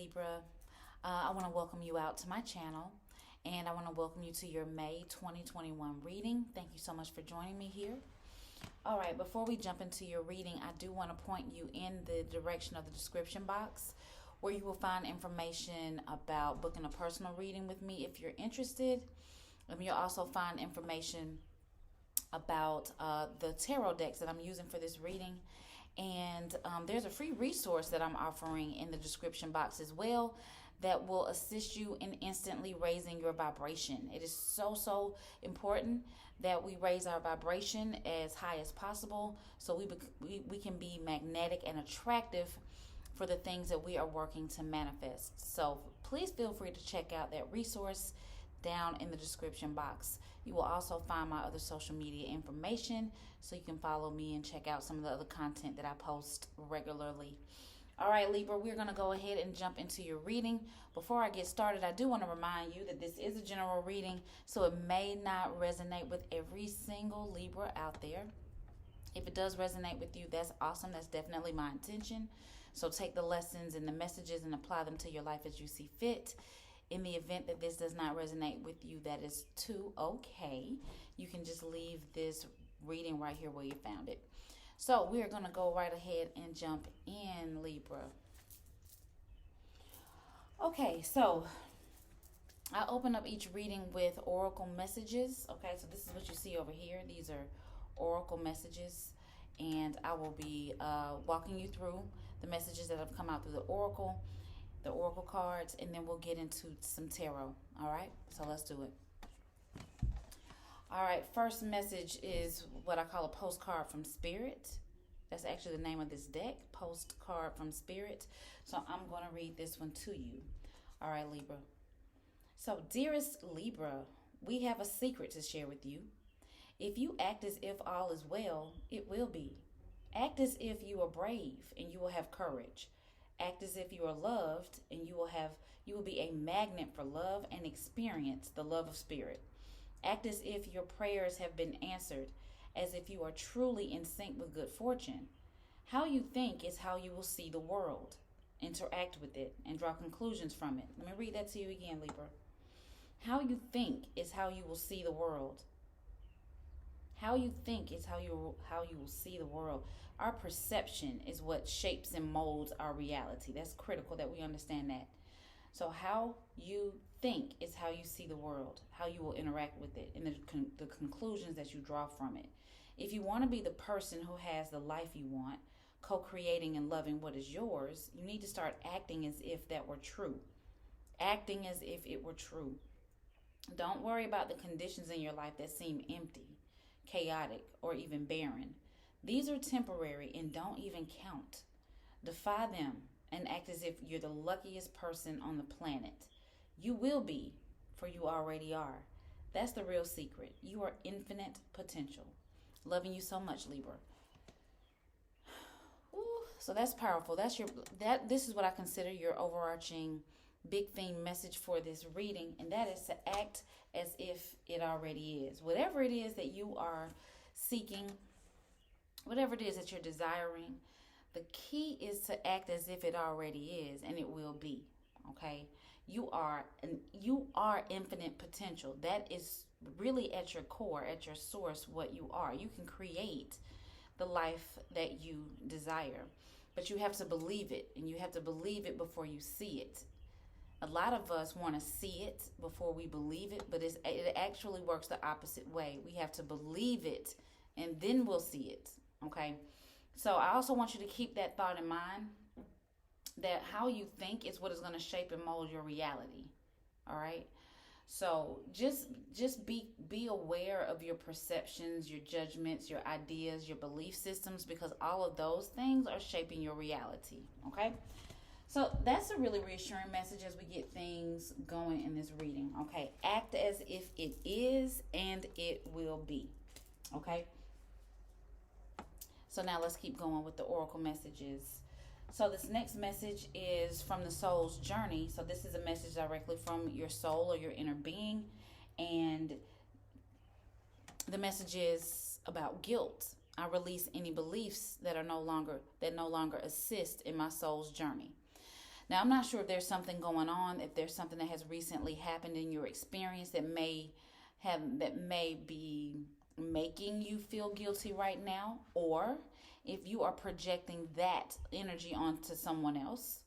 Libra. I want to welcome you out to my channel, and I want to welcome you to your May 2021 reading. Thank you so much for joining me here. All right, before we jump into your reading, I do want to point you in the direction of the description box where you will find information about booking a personal reading with me if you're interested. You'll also find information about the tarot decks that I'm using for this reading. And there's a free resource that I'm offering in the description box as well that will assist you in instantly raising your vibration. It is so important that we raise our vibration as high as possible so we can be magnetic and attractive for the things that we are working to manifest. So please feel free to check out that resource down in the description box. You will also find my other social media information so you can follow me and check out some of the other content that I post regularly. All right, Libra, we're going to go ahead and jump into your reading. Before I get started, I do want to remind you that this is a general reading, so it may not resonate with every single Libra out there. If it does resonate with you, that's awesome. That's definitely my intention. So take the lessons and the messages and apply them to your life as you see fit. In the event that this does not resonate with you, that is too okay. You can just leave this reading right here where you found it. So we're going to go right ahead and jump in, Libra. Okay, so I open up each reading with oracle messages. Okay, so this is what you see over here. These are oracle messages, and I will be walking you through the messages that have come out through the oracle cards, and then we'll get into some tarot. All right, so let's do it. All right, first message is what I call a postcard from Spirit. That's actually the name of this deck, Postcard from Spirit. So I'm going to read this one to you. All right, Libra. So, dearest Libra, we have a secret to share with you. If you act as if all is well, it will be. Act as if you are brave, and you will have courage. Act as if you are loved, and you will be a magnet for love and experience the love of Spirit. Act as if your prayers have been answered, as if you are truly in sync with good fortune. How you think is how you will see the world. Interact with it and draw conclusions from it. Let me read that to you again, Libra. How you think is how you will see the world. How you think is how you will see the world. Our perception is what shapes and molds our reality. That's critical that we understand that. So how you think is how you see the world, how you will interact with it, and the conclusions that you draw from it. If you want to be the person who has the life you want, co-creating and loving what is yours, you need to start acting as if that were true. Acting as if it were true. Don't worry about the conditions in your life that seem empty, chaotic, or even barren. These are temporary and don't even count. Defy them and act as if you're the luckiest person on the planet. You will be, for you already are. That's the real secret. You are infinite potential. Loving you so much, Libra. Ooh, so that's powerful. This is what I consider your overarching big theme message for this reading, and that is to act as if it already is. Whatever it is that you are seeking, whatever it is that you're desiring, the key is to act as if it already is, and it will be. Okay? You are infinite potential. That is really at your core, at your source, what you are. You can create the life that you desire, but you have to believe it, and you have to believe it before you see it. A lot of us want to see it before we believe it, but it actually works the opposite way. We have to believe it, and then we'll see it. Okay? So I also want you to keep that thought in mind, that how you think is what is going to shape and mold your reality. All right? So just be aware of your perceptions, your judgments, your ideas, your belief systems, because all of those things are shaping your reality. Okay? So that's a really reassuring message as we get things going in this reading. Okay? Act as if it is, and it will be. Okay? So now let's keep going with the oracle messages. So this next message is from the soul's journey. So this is a message directly from your soul or your inner being. And the message is about guilt. I release any beliefs that no longer assist in my soul's journey. Now, I'm not sure if there's something going on, if there's something that has recently happened in your experience that may be making you feel guilty right now, or if you are projecting that energy onto someone else.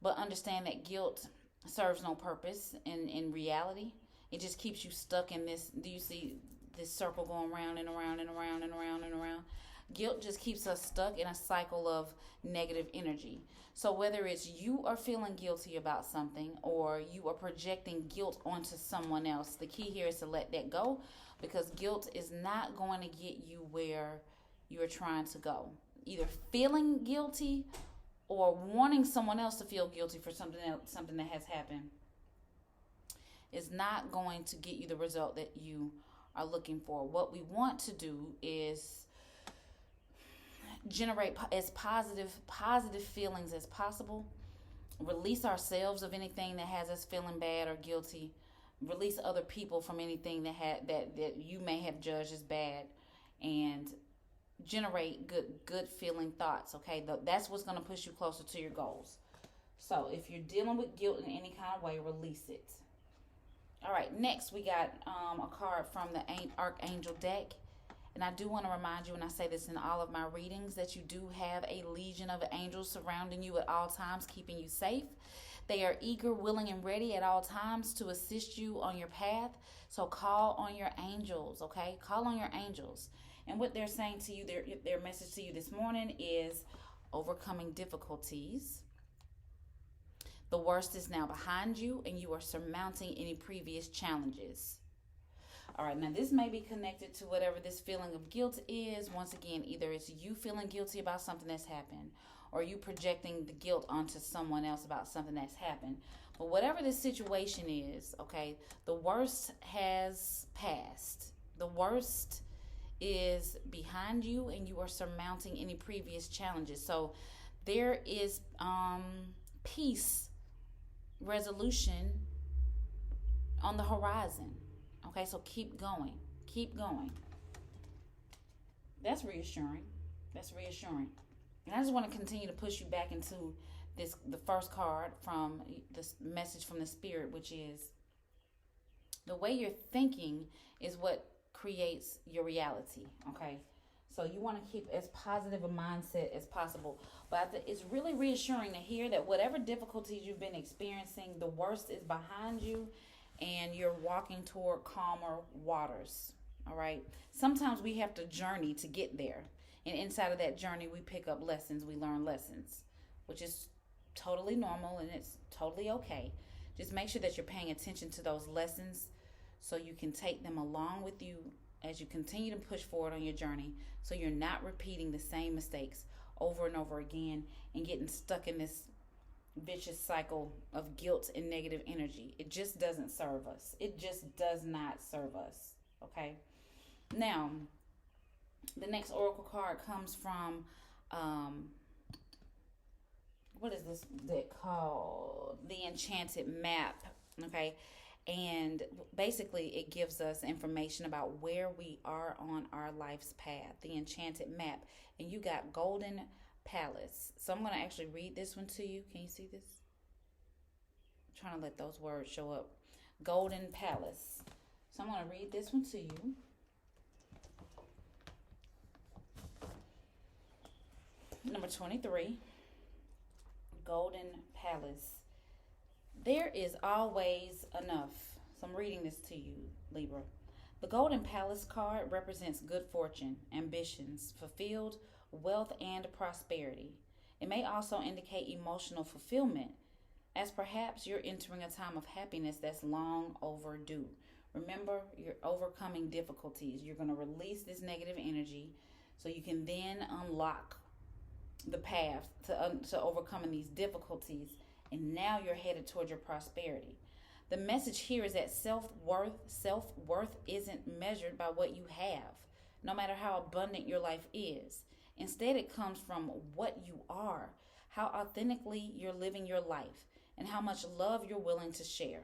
But understand that guilt serves no purpose in reality. It just keeps you stuck in this. Do you see this circle going round and around and around and around and around? Guilt just keeps us stuck in a cycle of negative energy. So whether it's you are feeling guilty about something or you are projecting guilt onto someone else, the key here is to let that go, because guilt is not going to get you where you're trying to go. Either feeling guilty or wanting someone else to feel guilty for something that has happened is not going to get you the result that you are looking for. What we want to do is generate as positive feelings as possible. Release ourselves of anything that has us feeling bad or guilty. Release other people from anything that you may have judged as bad, and generate good feeling thoughts. Okay, that's what's going to push you closer to your goals. So if you're dealing with guilt in any kind of way, release it. All right, next we got a card from the Archangel deck. And I do want to remind you, and I say this in all of my readings, that you do have a legion of angels surrounding you at all times, keeping you safe. They are eager, willing, and ready at all times to assist you on your path. So call on your angels, okay? Call on your angels. And what they're saying to you, their message to you this morning is overcoming difficulties. The worst is now behind you, and you are surmounting any previous challenges. All right, now this may be connected to whatever this feeling of guilt is. Once again, either it's you feeling guilty about something that's happened, or you projecting the guilt onto someone else about something that's happened. But whatever this situation is, okay, the worst has passed. The worst is behind you, and you are surmounting any previous challenges. So there is peace, resolution on the horizon. Okay, so keep going. Keep going. That's reassuring. That's reassuring. And I just want to continue to push you back into the first card from this message from the spirit, which is the way you're thinking is what creates your reality. Okay, so you want to keep as positive a mindset as possible. But it's really reassuring to hear that whatever difficulties you've been experiencing, the worst is behind you, and you're walking toward calmer waters. All right. Sometimes we have to journey to get there. And inside of that journey, we pick up lessons. We learn lessons, which is totally normal, and it's totally okay. Just make sure that you're paying attention to those lessons so you can take them along with you as you continue to push forward on your journey, so you're not repeating the same mistakes over and over again and getting stuck in this vicious cycle of guilt and negative energy. It just doesn't serve us. It just does not serve us. Okay. Now, the next oracle card comes from what is this deck called? The Enchanted Map. Okay. And basically it gives us information about where we are on our life's path. The Enchanted Map. And you got Golden Palace. So I'm going to actually read this one to you. Can you see this? I'm trying to let those words show up. Golden Palace. So I'm going to read this one to you. Number 23. Golden Palace. There is always enough. So I'm reading this to you, Libra. The Golden Palace card represents good fortune, ambitions, fulfilled wealth, and prosperity. It may also indicate emotional fulfillment, as perhaps you're entering a time of happiness that's long overdue. Remember, you're overcoming difficulties. You're going to release this negative energy so you can then unlock the path to overcoming these difficulties, and now you're headed toward your prosperity. The message here is that self-worth isn't measured by what you have, no matter how abundant your life is. Instead, it comes from what you are, how authentically you're living your life, and how much love you're willing to share.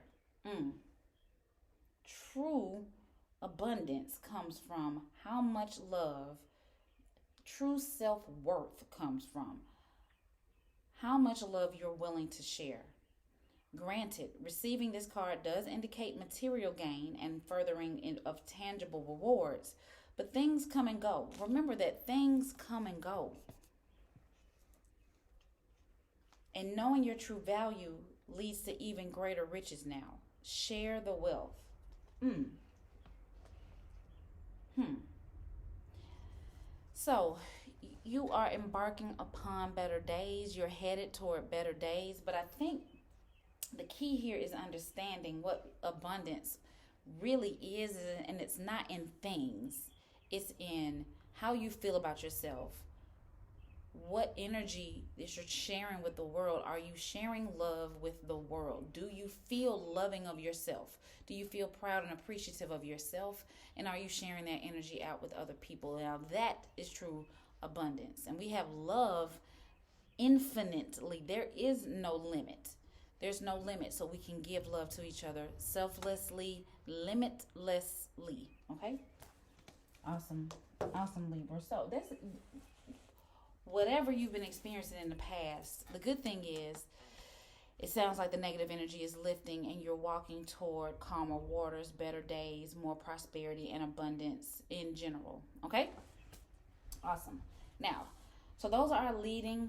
True abundance comes from how much love, true self-worth comes from how much love you're willing to share. Granted, receiving this card does indicate material gain and furthering of tangible rewards, but things come and go. Remember that things come and go. And knowing your true value leads to even greater riches now. Share the wealth. So, you are embarking upon better days. You're headed toward better days. But I think the key here is understanding what abundance really is. And it's not in things. It's in how you feel about yourself. What energy that you're sharing with the world? Are you sharing love with the world? Do you feel loving of yourself? Do you feel proud and appreciative of yourself? And are you sharing that energy out with other people? Now that is true abundance. And we have love infinitely. There is no limit. There's no limit. So we can give love to each other selflessly, limitlessly. Okay? Awesome. Awesome, Libra. So that's whatever you've been experiencing in the past. The good thing is, it sounds like the negative energy is lifting and you're walking toward calmer waters, better days, more prosperity and abundance in general. Okay? Awesome. Now, so those are our leading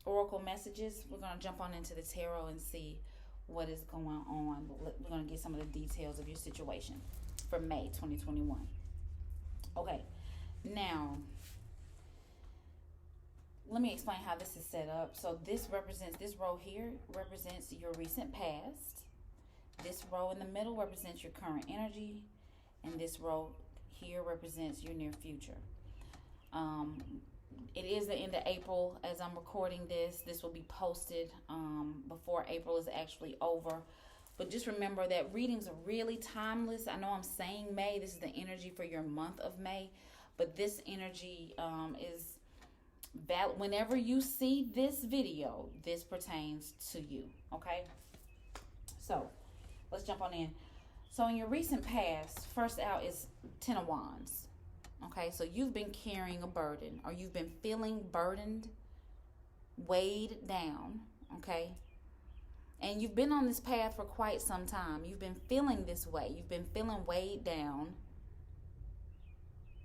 oracle messages. We're going to jump on into the tarot and see what is going on. We're going to get some of the details of your situation for May 2021. Okay. Now, let me explain how this is set up. So this row here represents your recent past. This row in the middle represents your current energy. And this row here represents your near future. It is the end of April as I'm recording this. This will be posted before April is actually over. But just remember that readings are really timeless. I know I'm saying May. This is the energy for your month of May. But this energy is valid. Whenever you see this video, this pertains to you. Okay? So, let's jump on in. So, in your recent past, first out is Ten of Wands. Okay? So, you've been carrying a burden, or you've been feeling burdened, weighed down. Okay? And you've been on this path for quite some time. You've been feeling this way. You've been feeling weighed down.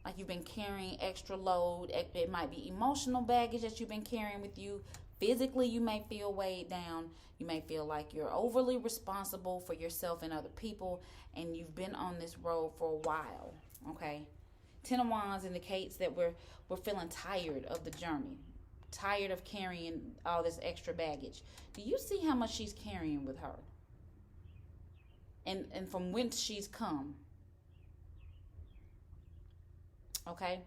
Like you've been carrying extra load. It might be emotional baggage that you've been carrying with you. Physically, you may feel weighed down. You may feel like you're overly responsible for yourself and other people. And you've been on this road for a while. Okay? Ten of Wands indicates that we're feeling tired of the journey. Tired of carrying all this extra baggage. Do you see how much she's carrying with her? And from whence she's come. Okay?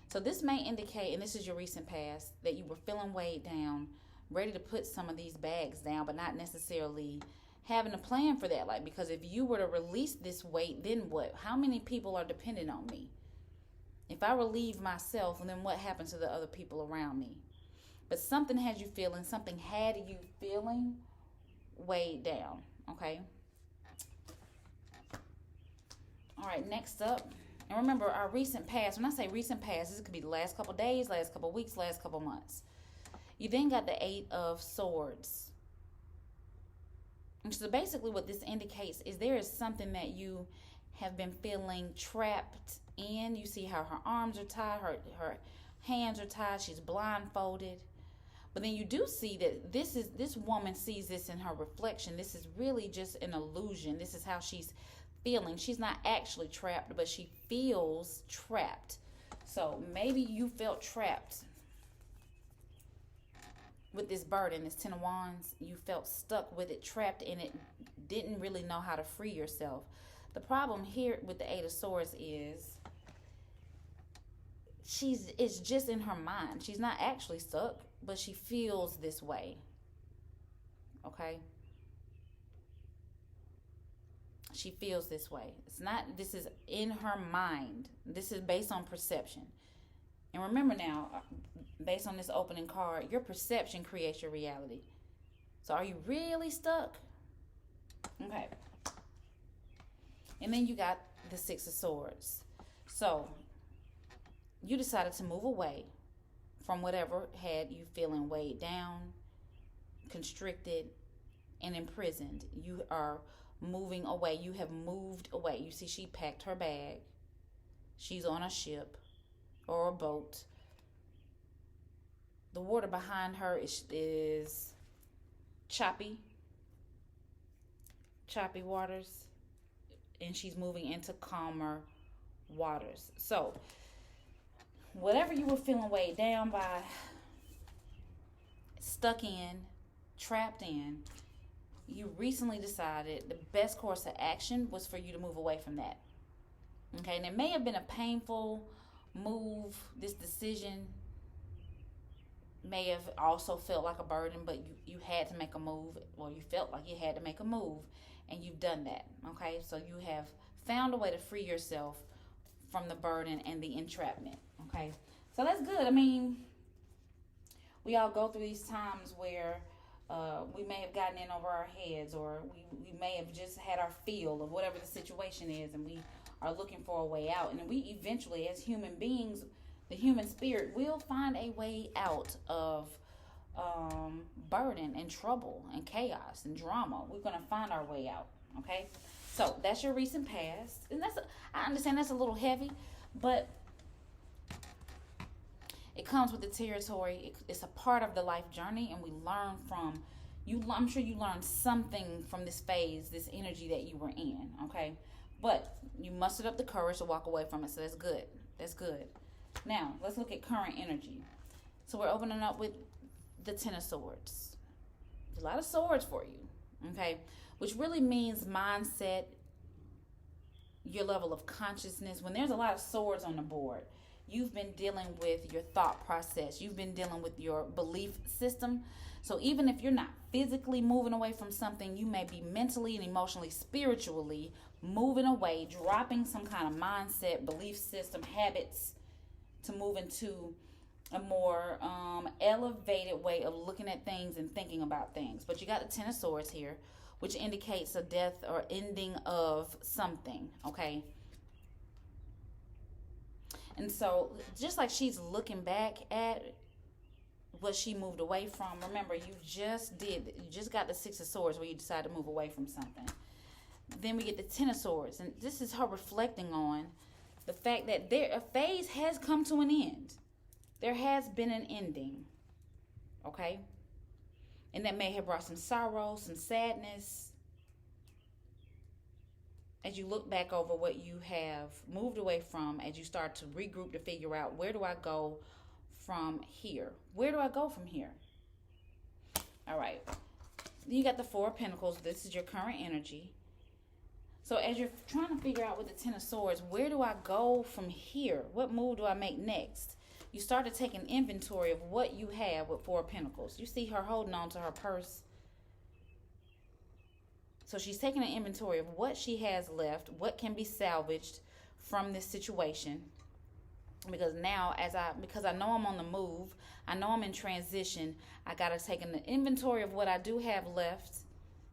So this may indicate, and this is your recent past, that you were feeling weighed down, ready to put some of these bags down, but not necessarily having a plan for that. Like, because if you were to release this weight, then what? How many people are dependent on me? If I relieve myself, then what happens to the other people around me? But something had you feeling weighed down. Okay? All right, next up. And remember, our recent past, when I say recent past, this could be the last couple days, last couple weeks, last couple months. You then got the Eight of Swords. And so basically what this indicates is there is something that you have been feeling trapped in. You see how her arms are tied, her hands are tied, she's blindfolded. But then you do see that this woman sees this in her reflection. This is really just an illusion. This is how she's feeling. She's not actually trapped, but she feels trapped. So maybe you felt trapped with this burden, this Ten of Wands. You felt stuck with it, trapped in it, didn't really know how to free yourself. The problem here with the Eight of Swords is it's just in her mind. She's not actually stuck, but she feels this way. Okay? She feels this way. This is in her mind. This is based on perception. And remember now, based on this opening card, your perception creates your reality. So are you really stuck? Okay. And then you got the Six of Swords. So you decided to move away from whatever had you feeling weighed down. constricted, and imprisoned. You are moving away. You have moved away. You see, she packed her bag. She's on a ship or a boat. The water behind her is choppy waters, and she's moving into calmer waters. So whatever you were feeling weighed down by, stuck in, trapped in, you recently decided the best course of action was for you to move away from that. Okay, and it may have been a painful move. This decision may have also felt like a burden, but you had to make a move, or you felt like you had to make a move, and you've done that. Okay, so you have found a way to free yourself from the burden and the entrapment. Okay, so that's good. I mean, we all go through these times where we may have gotten in over our heads, or we may have just had our feel of whatever the situation is, and we are looking for a way out. And we eventually, as human beings, the human spirit will find a way out of burden and trouble and chaos and drama. We're going to find our way out. Okay, so that's your recent past, and I understand that's a little heavy, but it comes with the territory. It's a part of the life journey, and we learn from you. I'm sure you learned something from this phase, this energy that you were in. Okay, but you mustered up the courage to walk away from it, so that's good. That's good. Now let's look at current energy. So we're opening up with the Ten of Swords. There's a lot of swords for you. Okay, which really means mindset, your level of consciousness. When there's a lot of swords on the board, you've been dealing with your thought process. You've been dealing with your belief system. So even if you're not physically moving away from something, you may be mentally and emotionally, spiritually moving away, dropping some kind of mindset, belief system, habits to move into a more elevated way of looking at things and thinking about things. But you got the Ten of Swords here, which indicates a death or ending of something, okay? And so just like she's looking back at what she moved away from, remember, you just got the Six of Swords where you decided to move away from something. Then we get the Ten of Swords, and this is her reflecting on the fact that a phase has come to an end. There has been an ending, okay? And that may have brought some sorrow, some sadness. As you look back over what you have moved away from, as you start to regroup to figure out, where do I go from here? Where do I go from here? All right. You got the Four of Pentacles. This is your current energy. So as you're trying to figure out with the Ten of Swords, where do I go from here? What move do I make next? You start to take an inventory of what you have with Four of Pentacles. You see her holding on to her purse. So she's taking an inventory of what she has left, what can be salvaged from this situation. Because now, because I know I'm on the move, I know I'm in transition, I got to take an inventory of what I do have left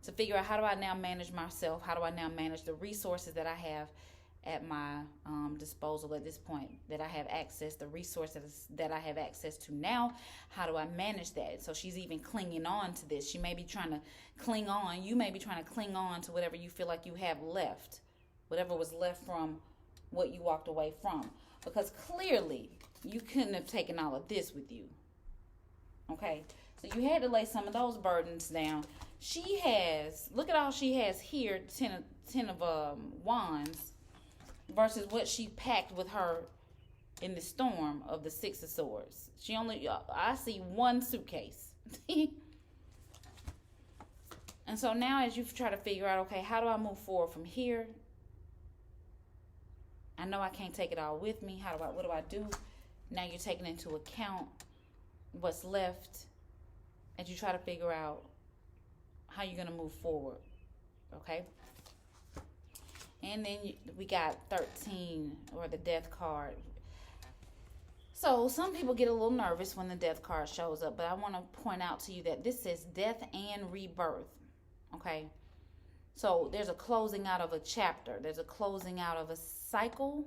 to figure out, how do I now manage myself? How do I now manage the resources that I have at my disposal at this point, that I have access, the resources that I have access to now? How do I manage that? So she's even clinging on to this. She may be trying to cling on. You may be trying to cling on to whatever you feel like you have left, whatever was left from what you walked away from. Because clearly you couldn't have taken all of this with you. Okay, so you had to lay some of those burdens down. She has, look at all she has here, ten of Wands, versus what she packed with her in the storm of the Six of Swords. She only, I see one suitcase. And so now as you try to figure out, okay, how do I move forward from here? I know I can't take it all with me. What do I do? Now you're taking into account what's left as you try to figure out how you're going to move forward. Okay? And then we got 13, or the Death card. So some people get a little nervous when the Death card shows up, but I want to point out to you that this says death and rebirth. Okay? So there's a closing out of a chapter. There's a closing out of a cycle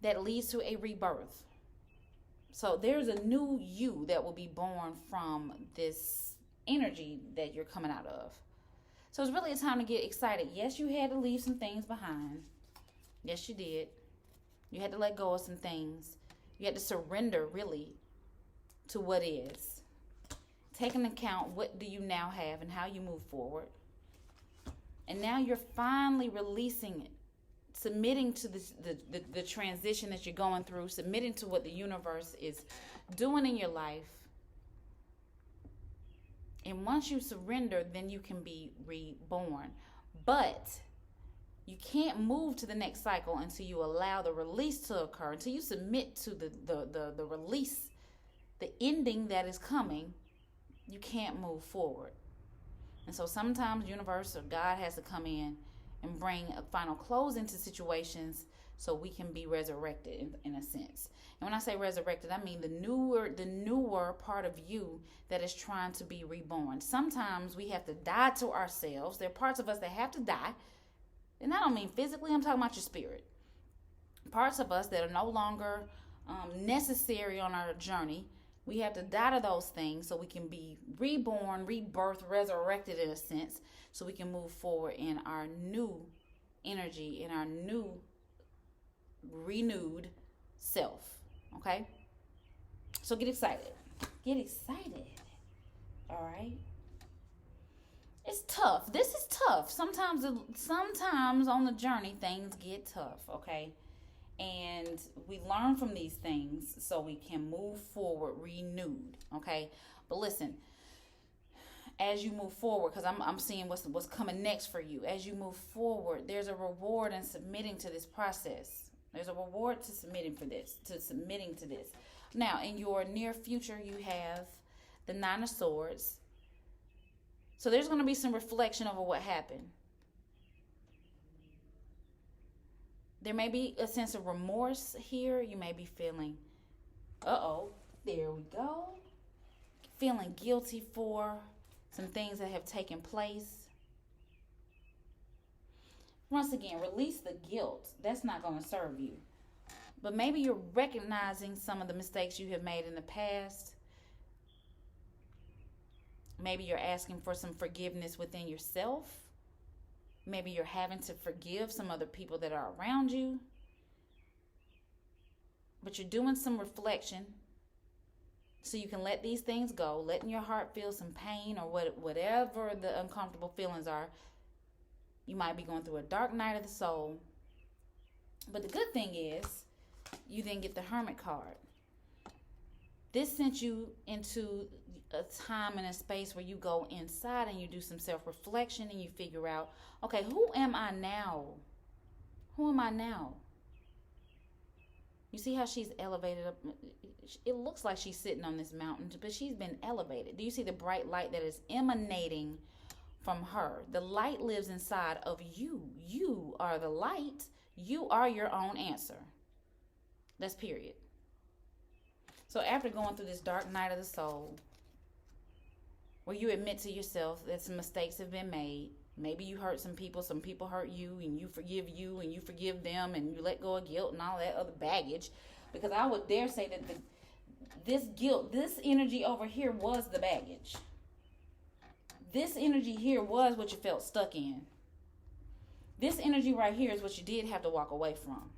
that leads to a rebirth. So there's a new you that will be born from this energy that you're coming out of. So it's really a time to get excited. Yes, you had to leave some things behind. Yes, you did. You had to let go of some things. You had to surrender, really, to what is. Take into account what do you now have and how you move forward. And now you're finally releasing it, submitting to the transition that you're going through, submitting to what the universe is doing in your life. And once you surrender, then you can be reborn. But you can't move to the next cycle until you allow the release to occur, until you submit to the release, the ending that is coming. You can't move forward. And so sometimes universe or God has to come in and bring a final close into situations so we can be resurrected in a sense. And when I say resurrected, I mean the newer part of you that is trying to be reborn. Sometimes we have to die to ourselves. There are parts of us that have to die. And I don't mean physically, I'm talking about your spirit. Parts of us that are no longer necessary on our journey. We have to die to those things so we can be reborn, rebirthed, resurrected in a sense, so we can move forward in our new energy, in our new renewed self. Okay? So get excited. Get excited. All right? It's tough. This is tough. Sometimes on the journey, things get tough, okay? And we learn from these things so we can move forward renewed, okay? But listen, as you move forward, because I'm seeing what's coming next for you. As you move forward, there's a reward in submitting to this process. There's a reward to submitting to this. Now, in your near future, you have the Nine of Swords. So there's going to be some reflection over what happened. There may be a sense of remorse here. You may be feeling, there we go. Feeling guilty for some things that have taken place. Once again, release the guilt. That's not going to serve you. But maybe you're recognizing some of the mistakes you have made in the past. Maybe you're asking for some forgiveness within yourself. Maybe you're having to forgive some other people that are around you. But you're doing some reflection so you can let these things go, letting your heart feel some pain or whatever the uncomfortable feelings are. You might be going through a dark night of the soul. But the good thing is, you then get the Hermit card. This sent you into a time and a space where you go inside and you do some self-reflection and you figure out, okay, who am I now? Who am I now? You see how she's elevated up? It looks like she's sitting on this mountain, but she's been elevated. Do you see the bright light that is emanating from her? The light lives inside of you. You are the light. You are your own answer. That's period. So after going through this dark night of the soul, where you admit to yourself that some mistakes have been made, maybe you hurt some people hurt you, and you forgive them, and you let go of guilt and all that other baggage. Because I would dare say that this guilt, this energy over here was the baggage. This energy here was what you felt stuck in. This energy right here is what you did have to walk away from.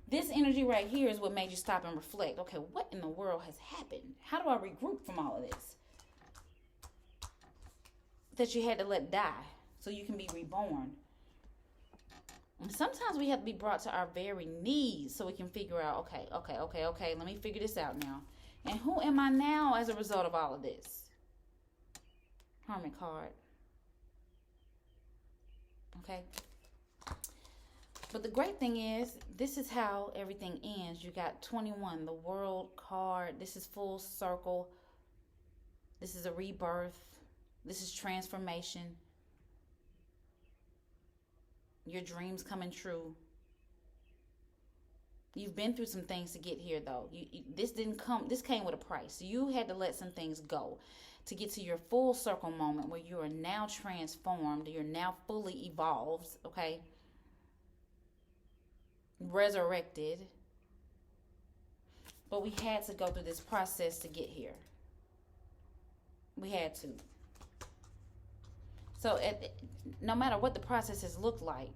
This energy right here is what made you stop and reflect. Okay, what in the world has happened? How do I regroup from all of this? That you had to let die so you can be reborn. And sometimes we have to be brought to our very knees so we can figure out, okay, let me figure this out now. And who am I now as a result of all of this? Hermit card. Okay. But the great thing is, this is how everything ends. You got 21, the World card. This is full circle. This is a rebirth. This is transformation. Your dreams coming true. You've been through some things to get here, though. This came with a price. You had to let some things go to get to your full circle moment where you are now transformed. You're now fully evolved, okay? Resurrected. But we had to go through this process to get here. We had to. So no matter what the process has looked like,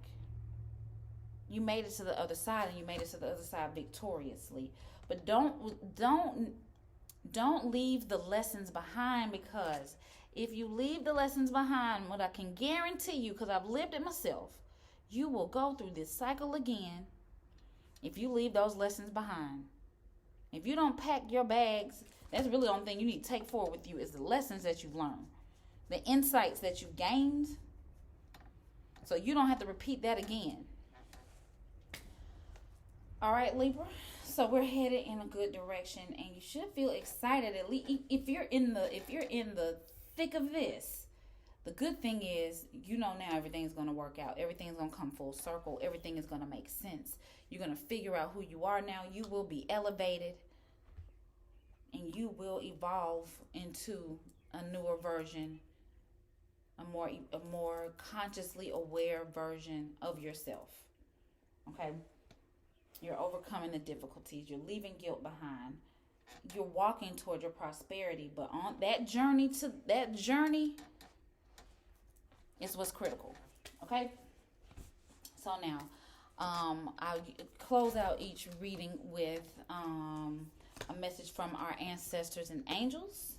you made it to the other side, and you made it to the other side victoriously. But don't leave the lessons behind, because if you leave the lessons behind, what I can guarantee you, because I've lived it myself, you will go through this cycle again if you leave those lessons behind. If you don't pack your bags, that's really the only thing you need to take forward with you, is the lessons that you've learned, the insights that you've gained, so you don't have to repeat that again. All right, Libra. So we're headed in a good direction, and you should feel excited. At least if you're in the thick of this, the good thing is, now everything's going to work out. Everything's going to come full circle. Everything is going to make sense. You're going to figure out who you are now. You will be elevated, and you will evolve into a newer version, a more consciously aware version of yourself. Okay? You're overcoming the difficulties. You're leaving guilt behind. You're walking toward your prosperity. But on that journey is what's critical. Okay? So now, I'll close out each reading with a message from our ancestors and angels.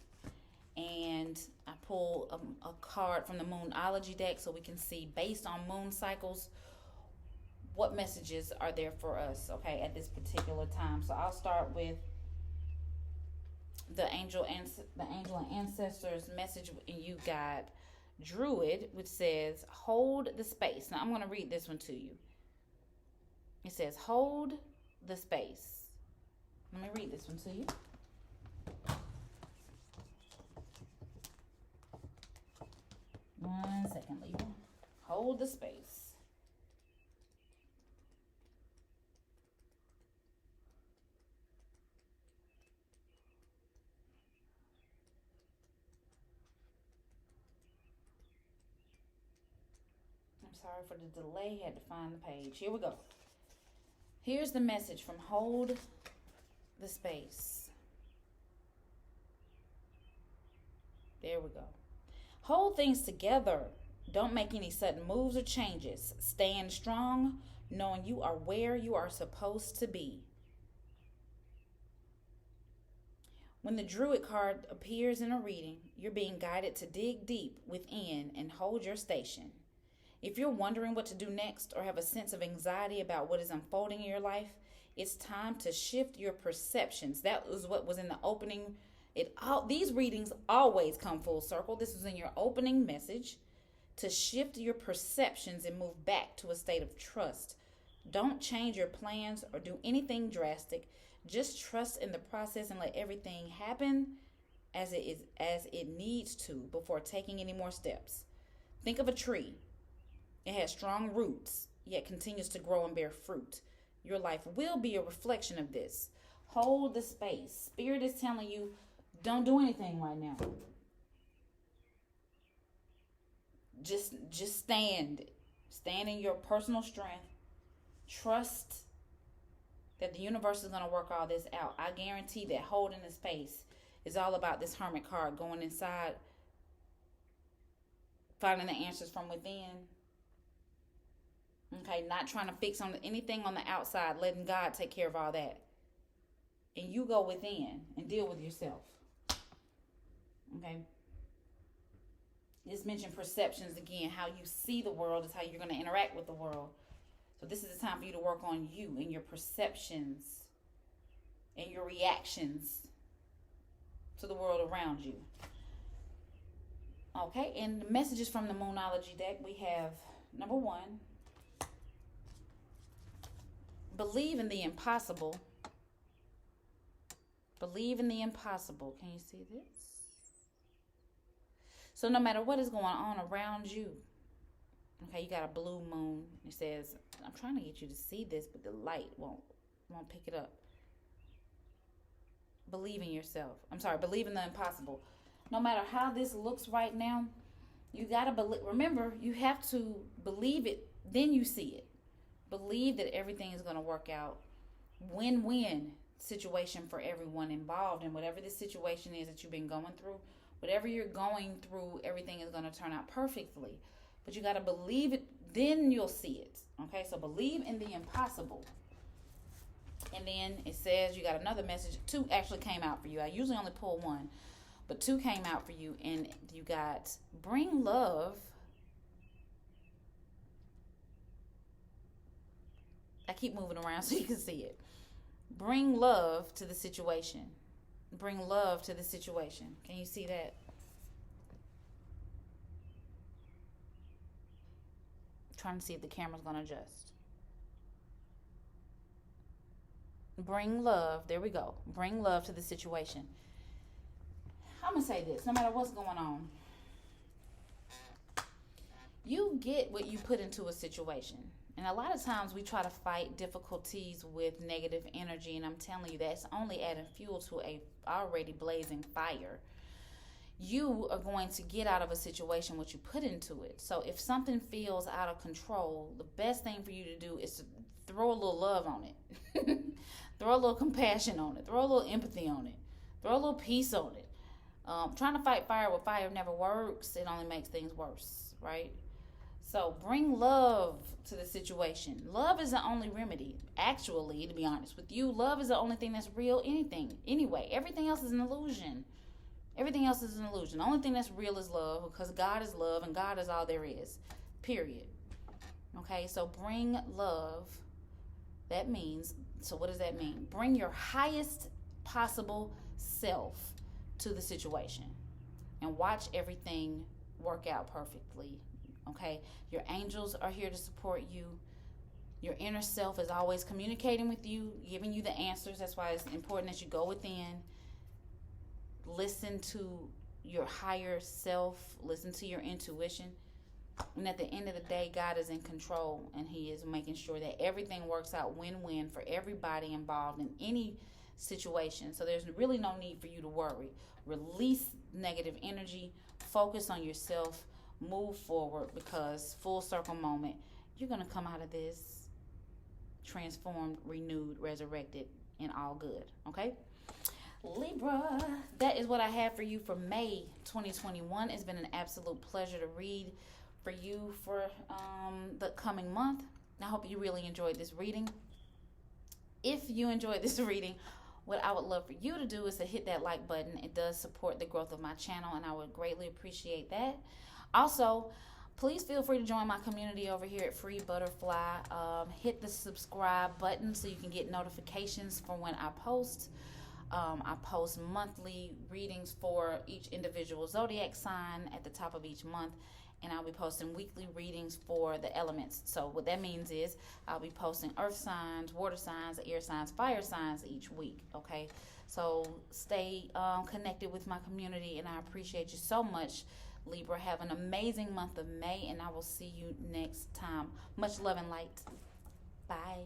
And I pull a card from the Moonology Deck so we can see, based on moon cycles, what messages are there for us, okay, at this particular time. So I'll start with the angel and ancestors message, and you got Druid, which says, hold the space. Now I'm going to read this one to you. It says, hold the space. Let me read this one to you. One second, Libra. Hold the space. Sorry for the delay. Had to find the page. Here we go. Here's the message from Hold the Space. There we go. Hold things together. Don't make any sudden moves or changes. Stand strong, knowing you are where you are supposed to be. When the Druid card appears in a reading, you're being guided to dig deep within and hold your station. If you're wondering what to do next, or have a sense of anxiety about what is unfolding in your life, it's time to shift your perceptions. That was what was in the opening. These readings always come full circle. This was in your opening message. To shift your perceptions and move back to a state of trust. Don't change your plans or do anything drastic. Just trust in the process and let everything happen as it needs to before taking any more steps. Think of a tree. It has strong roots, yet continues to grow and bear fruit. Your life will be a reflection of this. Hold the space. Spirit is telling you, don't do anything right now. Just stand. Stand in your personal strength. Trust that the universe is going to work all this out. I guarantee that holding the space is all about this Hermit card, going inside, finding the answers from within. Okay, not trying to fix anything on the outside, letting God take care of all that. And you go within and deal with yourself. Okay. Just mention perceptions again. How you see the world is how you're going to interact with the world. So this is the time for you to work on you and your perceptions and your reactions to the world around you. Okay, and the messages from the Moonology deck, we have number 1. Believe in the impossible. Believe in the impossible. Can you see this? So no matter what is going on around you, okay, you got a blue moon. It says, I'm trying to get you to see this, but the light won't pick it up. Believe in yourself. Believe in the impossible. No matter how this looks right now, you got to believe. Remember, you have to believe it, then you see it. Believe that everything is going to work out. Win-win situation for everyone involved. And whatever the situation is that you've been going through, whatever you're going through, everything is going to turn out perfectly. But you got to believe it, then you'll see it. Okay, so believe in the impossible. And then it says you got another message. 2 actually came out for you. I usually only pull 1, but 2 came out for you. And you got bring love. I keep moving around so you can see it. Bring love to the situation. Bring love to the situation. Can you see that? Trying to see if the camera's going to adjust. Bring love. There we go. Bring love to the situation. I'm going to say this. No matter what's going on, you get what you put into a situation. And a lot of times we try to fight difficulties with negative energy, and I'm telling you, that's only adding fuel to a already blazing fire. You are going to get out of a situation what you put into it. So if something feels out of control, the best thing for you to do is to throw a little love on it. Throw a little compassion on it. Throw a little empathy on it. Throw a little peace on it. Trying to fight fire with fire never works. It only makes things worse, right? So bring love to the situation. Love is the only remedy. Actually, to be honest with you, love is the only thing that's real. Anyway, everything else is an illusion. Everything else is an illusion. The only thing that's real is love, because God is love and God is all there is. Period. Okay, so bring love. That means, so what does that mean? Bring your highest possible self to the situation and watch everything work out perfectly. Okay, your angels are here to support you. Your inner self is always communicating with you, giving you the answers. That's why it's important that you go within. Listen to your higher self. Listen to your intuition. And at the end of the day, God is in control, and He is making sure that everything works out win-win for everybody involved in any situation. So there's really no need for you to worry. Release negative energy. Focus on yourself. Move forward, because full circle moment, you're going to come out of this transformed, renewed, resurrected, and all good. Okay? Libra, that is what I have for you for May 2021. It's been an absolute pleasure to read for you for the coming month. I hope you really enjoyed this reading. If you enjoyed this reading, what I would love for you to do is to hit that like button. It does support the growth of my channel, and I would greatly appreciate that. Also, please feel free to join my community over here at Free Butterfly. Hit the subscribe button so you can get notifications for when I post. I post monthly readings for each individual zodiac sign at the top of each month, and I'll be posting weekly readings for the elements. So what that means is I'll be posting earth signs, water signs, air signs, fire signs each week. Okay, so stay connected with my community, and I appreciate you so much. Libra, have an amazing month of May, and I will see you next time. Much love and light. Bye.